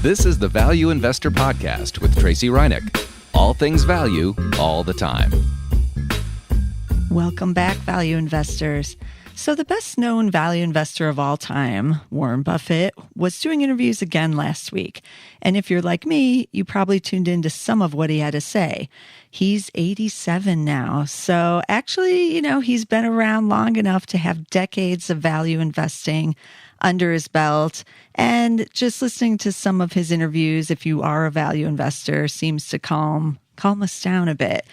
This is the Value Investor Podcast with Tracy Reinick. All things value, all the time. Welcome back, value investors. So the best known value investor of all time, Warren Buffett, was doing interviews again last week. And if you're like me, you probably tuned into some of what he had to say. He's 87 now. So actually, he's been around long enough to have decades of value investing under his belt. And just listening to some of his interviews, if you are a value investor, seems to calm us down a bit.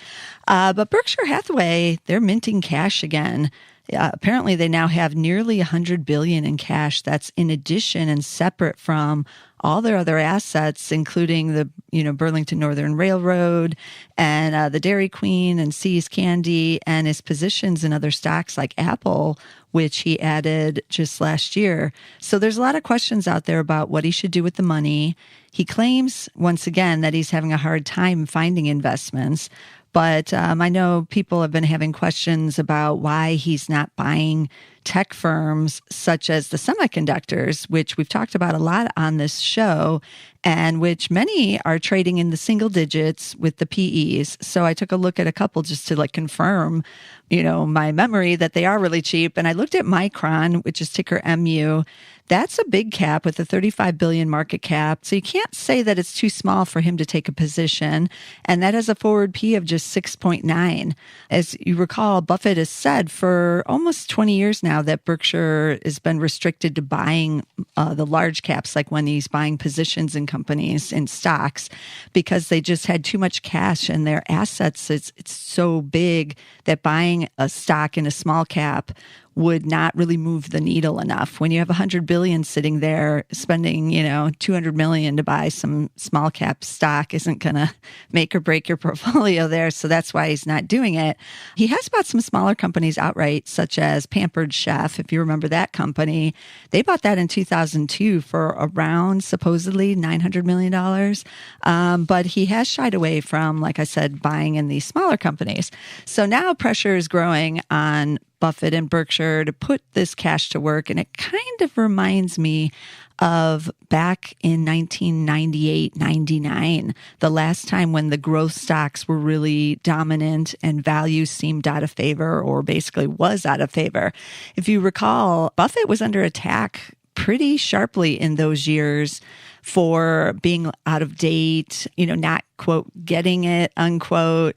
But Berkshire Hathaway, they're minting cash again. Apparently, they now have nearly $100 billion in cash. That's in addition and separate from all their other assets, including the Burlington Northern Railroad and the Dairy Queen and See's Candy, and his positions in other stocks like Apple, which he added just last year. So there's a lot of questions out there about what he should do with the money. He claims, once again, that he's having a hard time finding investments. But I know people have been having questions about why he's not buying tech firms such as the semiconductors, which we've talked about a lot on this show, and which many are trading in the single digits with the PEs. So I took a look at a couple just to confirm, my memory that they are really cheap. And I looked at Micron, which is ticker MU. That's a big cap with a 35 billion market cap. So you can't say that it's too small for him to take a position. And that has a forward P of just 6.9. As you recall, Buffett has said for almost 20 years now that Berkshire has been restricted to buying the large caps, like when he's buying positions in companies, in stocks, because they just had too much cash in their assets. It's so big that buying a stock in a small cap would not really move the needle enough. When you have $100 billion sitting there, spending, $200 million to buy some small cap stock isn't going to make or break your portfolio there. So that's why he's not doing it. He has bought some smaller companies outright, such as Pampered Chef. If you remember that company, they bought that in 2002 for around supposedly $900 million. But he has shied away from, like I said, buying in these smaller companies. So now pressure is growing on Buffett and Berkshire to put this cash to work. And it kind of reminds me of back in 1998, 99, the last time when the growth stocks were really dominant and value seemed out of favor, or basically was out of favor. If you recall, Buffett was under attack pretty sharply in those years for being out of date, not, quote, getting it, unquote,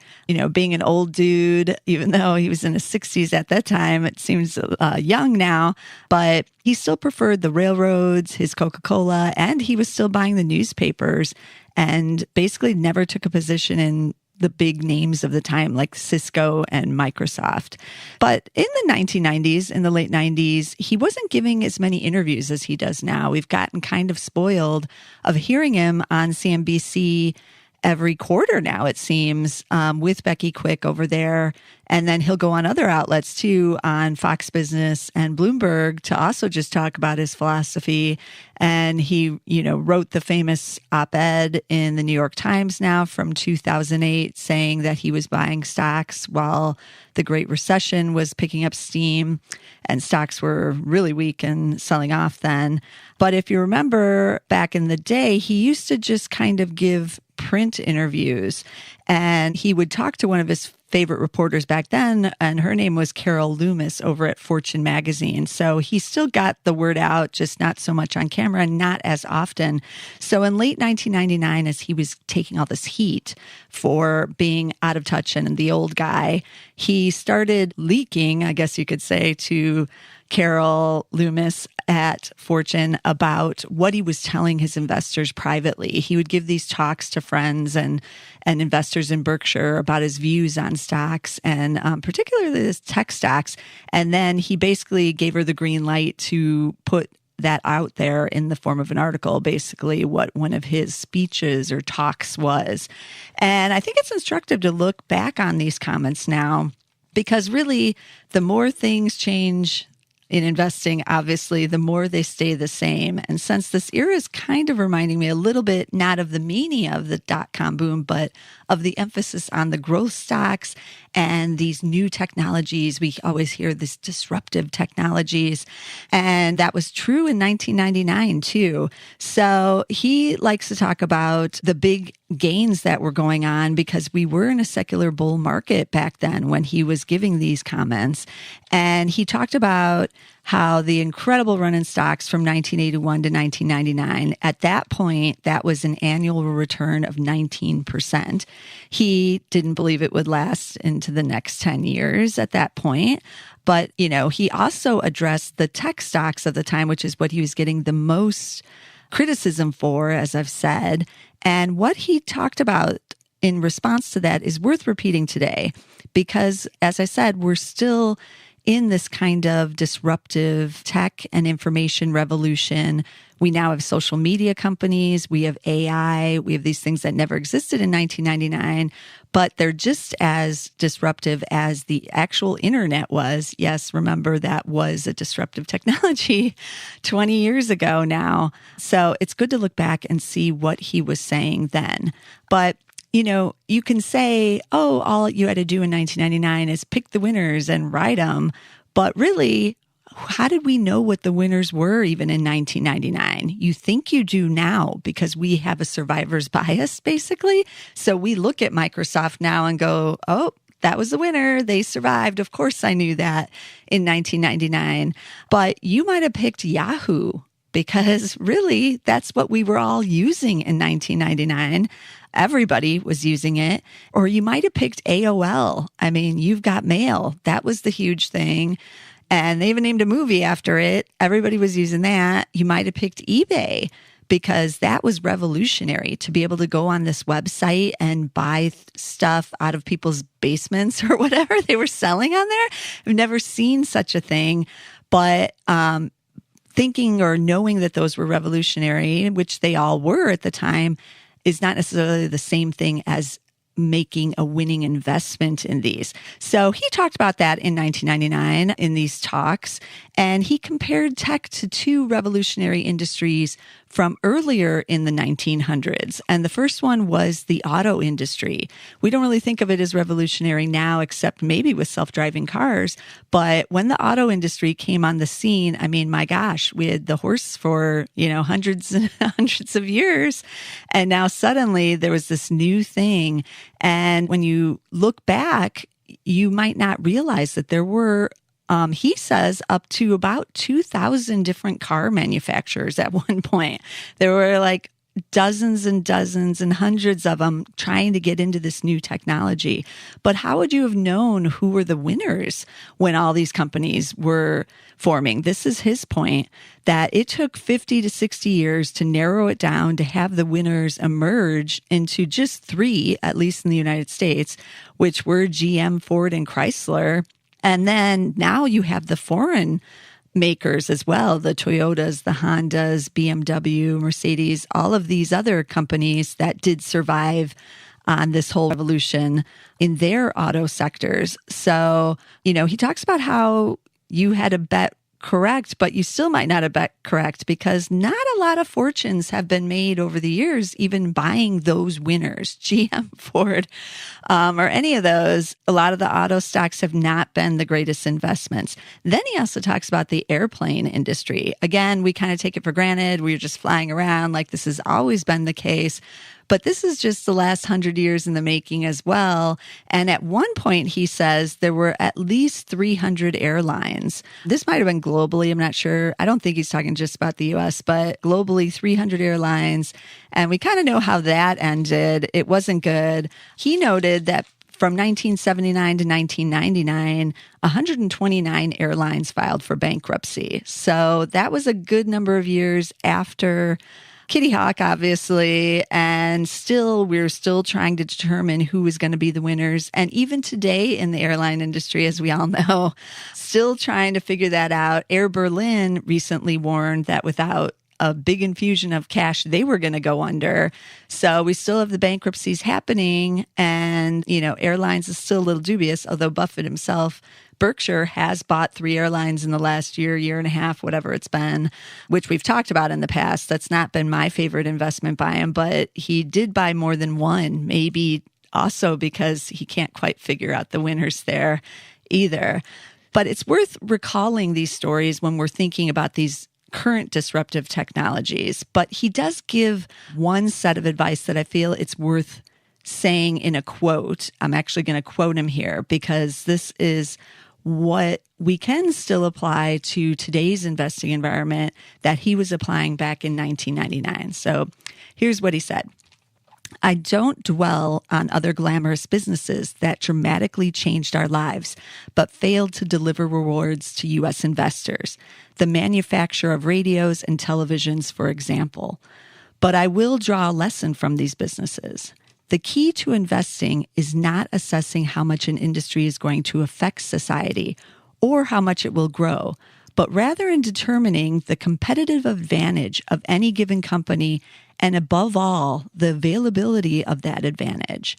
being an old dude, even though he was in his 60s at that time. It seems young now, but he still preferred the railroads, his Coca-Cola, and he was still buying the newspapers and basically never took a position in the big names of the time, like Cisco and Microsoft. But in the 1990s, in the late 90s, he wasn't giving as many interviews as he does now. We've gotten kind of spoiled of hearing him on CNBC every quarter now, it seems, with Becky Quick over there. And then he'll go on other outlets too, on Fox Business and Bloomberg, to also just talk about his philosophy. And he, wrote the famous op-ed in the New York Times now from 2008 saying that he was buying stocks while the Great Recession was picking up steam and stocks were really weak and selling off then. But if you remember back in the day, he used to just kind of give print interviews, and he would talk to one of his favorite reporters back then, and her name was Carol Loomis over at Fortune magazine. So he still got the word out, just not so much on camera and not as often. So in late 1999, as he was taking all this heat for being out of touch and the old guy, he started leaking, I guess you could say, to Carol Loomis at Fortune about what he was telling his investors privately. He would give these talks to friends and investors in Berkshire about his views on stocks, and particularly his tech stocks. And then he basically gave her the green light to put that out there in the form of an article, basically what one of his speeches or talks was. And I think it's instructive to look back on these comments now, because really the more things change in investing, obviously, the more they stay the same. And since this era is kind of reminding me a little bit, not of the mania of the dot-com boom, but of the emphasis on the growth stocks and these new technologies. We always hear this disruptive technologies. And that was true in 1999 too. So he likes to talk about the big gains that were going on because we were in a secular bull market back then when he was giving these comments. And he talked about how the incredible run in stocks from 1981 to 1999, at that point, that was an annual return of 19%. He didn't believe it would last into the next 10 years at that point. But, he also addressed the tech stocks of the time, which is what he was getting the most criticism for, as I've said. And what he talked about in response to that is worth repeating today, because as I said, we're still in this kind of disruptive tech and information revolution. We now have social media companies, we have AI, we have these things that never existed in 1999, but they're just as disruptive as the actual internet was. Yes, remember that was a disruptive technology 20 years ago now. So it's good to look back and see what he was saying then. But you can say, oh, all you had to do in 1999 is pick the winners and ride them. But really, how did we know what the winners were even in 1999? You think you do now because we have a survivor's bias, basically. So we look at Microsoft now and go, oh, that was the winner. They survived. Of course, I knew that in 1999. But you might have picked Yahoo because really that's what we were all using in 1999. Everybody was using it. Or you might have picked AOL. I mean, you've got mail. That was the huge thing. And they even named a movie after it. Everybody was using that. You might have picked eBay because that was revolutionary to be able to go on this website and buy stuff out of people's basements or whatever they were selling on there. I've never seen such a thing. But thinking or knowing that those were revolutionary, which they all were at the time, is not necessarily the same thing as making a winning investment in these. So he talked about that in 1999 in these talks, and he compared tech to two revolutionary industries from earlier in the 1900s. And the first one was the auto industry. We don't really think of it as revolutionary now, except maybe with self-driving cars. But when the auto industry came on the scene, I mean, my gosh, we had the horse for, hundreds and hundreds of years. And now suddenly there was this new thing. And when you look back, you might not realize that there were he says up to about 2,000 different car manufacturers at one point. There were like dozens and dozens and hundreds of them trying to get into this new technology. But how would you have known who were the winners when all these companies were forming? This is his point, that it took 50 to 60 years to narrow it down to have the winners emerge into just three, at least in the United States, which were GM, Ford, and Chrysler. And then now you have the foreign makers as well, the Toyotas, the Hondas, BMW, Mercedes, all of these other companies that did survive on this whole revolution in their auto sectors. So, he talks about how you had a bet correct, but you still might not have bet correct because not a lot of fortunes have been made over the years, even buying those winners, GM, Ford, or any of those. A lot of the auto stocks have not been the greatest investments. Then he also talks about the airplane industry. Again, we kind of take it for granted. We're just flying around like this has always been the case. But this is just the last 100 years in the making as well. And at one point, he says there were at least 300 airlines. This might have been globally. I'm not sure. I don't think he's talking just about the U.S., but globally, 300 airlines. And we kind of know how that ended. It wasn't good. He noted that from 1979 to 1999, 129 airlines filed for bankruptcy. So that was a good number of years after Kitty Hawk, obviously, and we're still trying to determine who is going to be the winners. And even today in the airline industry, as we all know, still trying to figure that out. Air Berlin recently warned that without a big infusion of cash, they were going to go under. So we still have the bankruptcies happening, and, airlines is still a little dubious, although Buffett himself, Berkshire, has bought 3 airlines in the last year and a half, whatever it's been, which we've talked about in the past. That's not been my favorite investment by him, but he did buy more than one, maybe also because he can't quite figure out the winners there either. But it's worth recalling these stories when we're thinking about these current disruptive technologies. But he does give one set of advice that I feel it's worth saying in a quote. I'm actually going to quote him here because this is what we can still apply to today's investing environment that he was applying back in 1999. So here's what he said. I don't dwell on other glamorous businesses that dramatically changed our lives, but failed to deliver rewards to U.S. investors, the manufacture of radios and televisions, for example. But I will draw a lesson from these businesses. The key to investing is not assessing how much an industry is going to affect society or how much it will grow, but rather in determining the competitive advantage of any given company and, above all, the availability of that advantage.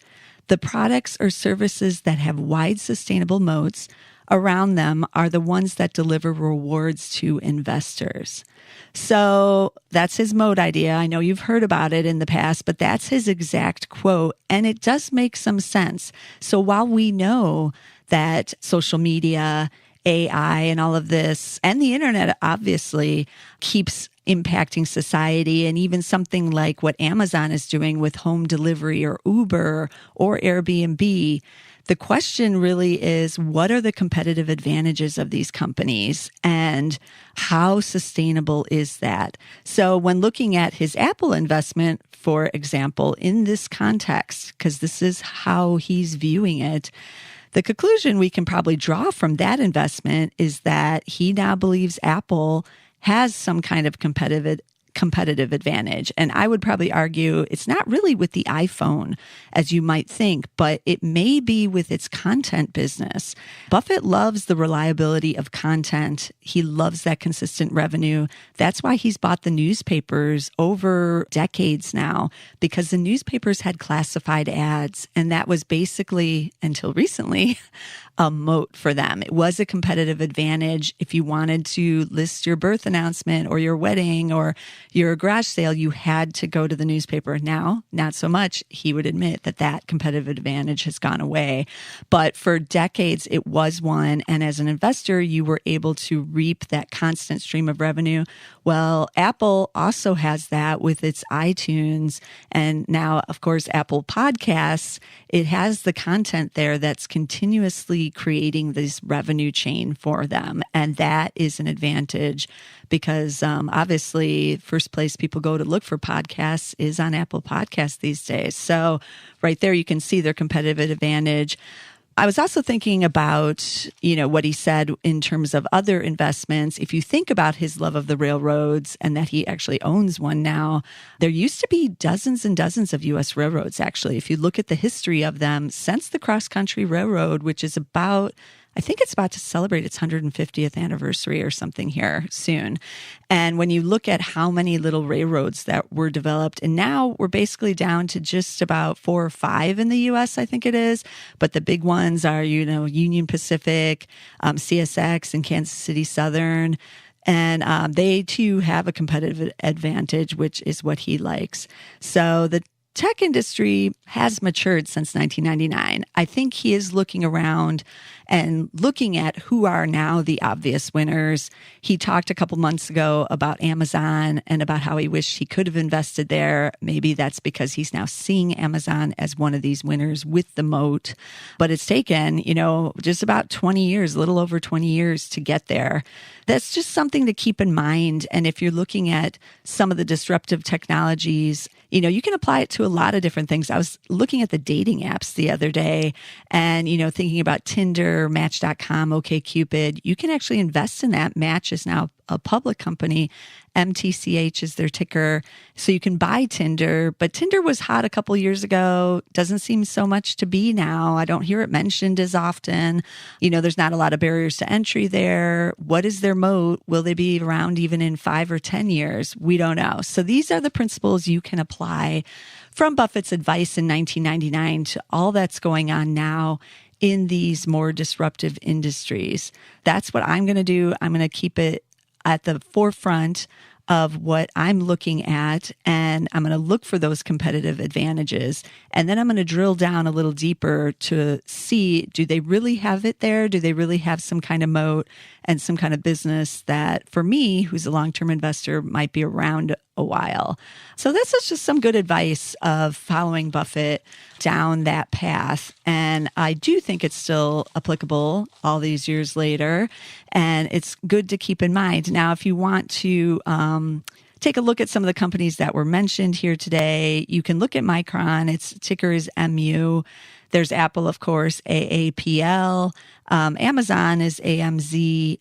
The products or services that have wide sustainable moats around them are the ones that deliver rewards to investors. So that's his moat idea. I know you've heard about it in the past, but that's his exact quote, and it does make some sense. So while we know that social media, AI, and all of this, and the internet obviously keeps impacting society, and even something like what Amazon is doing with home delivery or Uber or Airbnb, the question really is, what are the competitive advantages of these companies and how sustainable is that? So when looking at his Apple investment, for example, in this context, because this is how he's viewing it, the conclusion we can probably draw from that investment is that he now believes Apple has some kind of competitive advantage. And I would probably argue it's not really with the iPhone, as you might think, but it may be with its content business. Buffett loves the reliability of content. He loves that consistent revenue. That's why he's bought the newspapers over decades now, because the newspapers had classified ads, and that was basically, until recently, a moat for them. It was a competitive advantage. If you wanted to list your birth announcement or your wedding or your garage sale, you had to go to the newspaper. Now, not so much. He would admit that that competitive advantage has gone away. But for decades, it was one. And as an investor, you were able to reap that constant stream of revenue. Well, Apple also has that with its iTunes. And now, of course, Apple Podcasts, it has the content there that's continuously creating this revenue chain for them. And that is an advantage because obviously first place people go to look for podcasts is on Apple Podcasts these days. So right there, you can see their competitive advantage. I was also thinking about, what he said in terms of other investments. If you think about his love of the railroads and that he actually owns one now, there used to be dozens and dozens of U.S. railroads, actually. If you look at the history of them since the Cross-Country Railroad, which is I think it's about to celebrate its 150th anniversary or something here soon. And when you look at how many little railroads that were developed, and now we're basically down to just about 4 or 5 in the U.S., I think it is. But the big ones are, Union Pacific, CSX, and Kansas City Southern. And they, too, have a competitive advantage, which is what he likes. So the tech industry has matured since 1999. I think he is looking around and looking at who are now the obvious winners. He talked a couple months ago about Amazon and about how he wished he could have invested there. Maybe that's because he's now seeing Amazon as one of these winners with the moat. But it's taken, just about 20 years, a little over 20 years to get there. That's just something to keep in mind. And if you're looking at some of the disruptive technologies, you can apply it to a lot of different things. I was looking at the dating apps the other day and, thinking about Tinder, Match.com, OkCupid. You can actually invest in that. Match is now a public company. MTCH is their ticker. So you can buy Tinder, but Tinder was hot a couple years ago. Doesn't seem so much to be now. I don't hear it mentioned as often. There's not a lot of barriers to entry there. What is their moat? Will they be around even in 5 or 10 years? We don't know. So these are the principles you can apply from Buffett's advice in 1999 to all that's going on now in these more disruptive industries. That's what I'm going to do. I'm going to keep it at the forefront of what I'm looking at, and I'm going to look for those competitive advantages. And then I'm going to drill down a little deeper to see, do they really have it there? Do they really have some kind of moat and some kind of business that, for me, who's a long-term investor, might be around a while? So this is just some good advice of following Buffett down that path. And I do think it's still applicable all these years later. And it's good to keep in mind. Now, if you want to take a look at some of the companies that were mentioned here today, you can look at Micron. Its ticker is MU. There's Apple, of course, AAPL. Amazon is AMZN.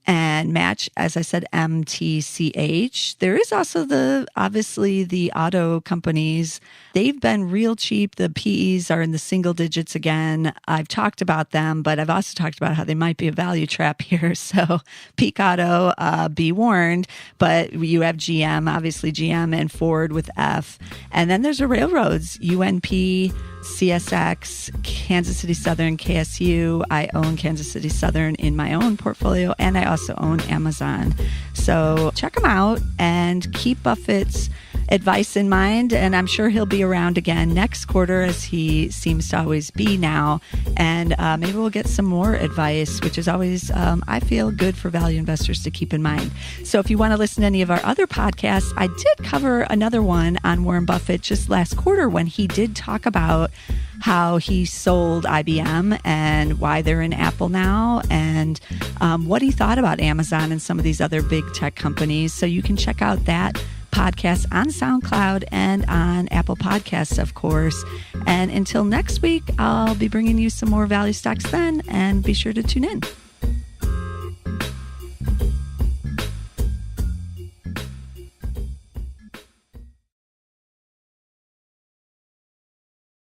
And Match, as I said, MTCH. There is also obviously the auto companies. They've been real cheap. The PEs are in the single digits again. I've talked about them, but I've also talked about how they might be a value trap here. So peak auto, be warned. But you have GM, obviously GM, and Ford with F. And then there's the railroads, UNP, CSX, Kansas City Southern, KSU. I own Kansas City Southern in my own portfolio, and I also own Amazon. So check them out and keep Buffett's advice in mind. And I'm sure he'll be around again next quarter, as he seems to always be now. And maybe we'll get some more advice, which is always, I feel, good for value investors to keep in mind. So if you want to listen to any of our other podcasts, I did cover another one on Warren Buffett just last quarter when he did talk about how he sold IBM and why they're in Apple now, and what he thought about Amazon and some of these other big tech companies. So you can check out that podcast on SoundCloud and on Apple Podcasts, of course. And until next week, I'll be bringing you some more value stocks then, and be sure to tune in.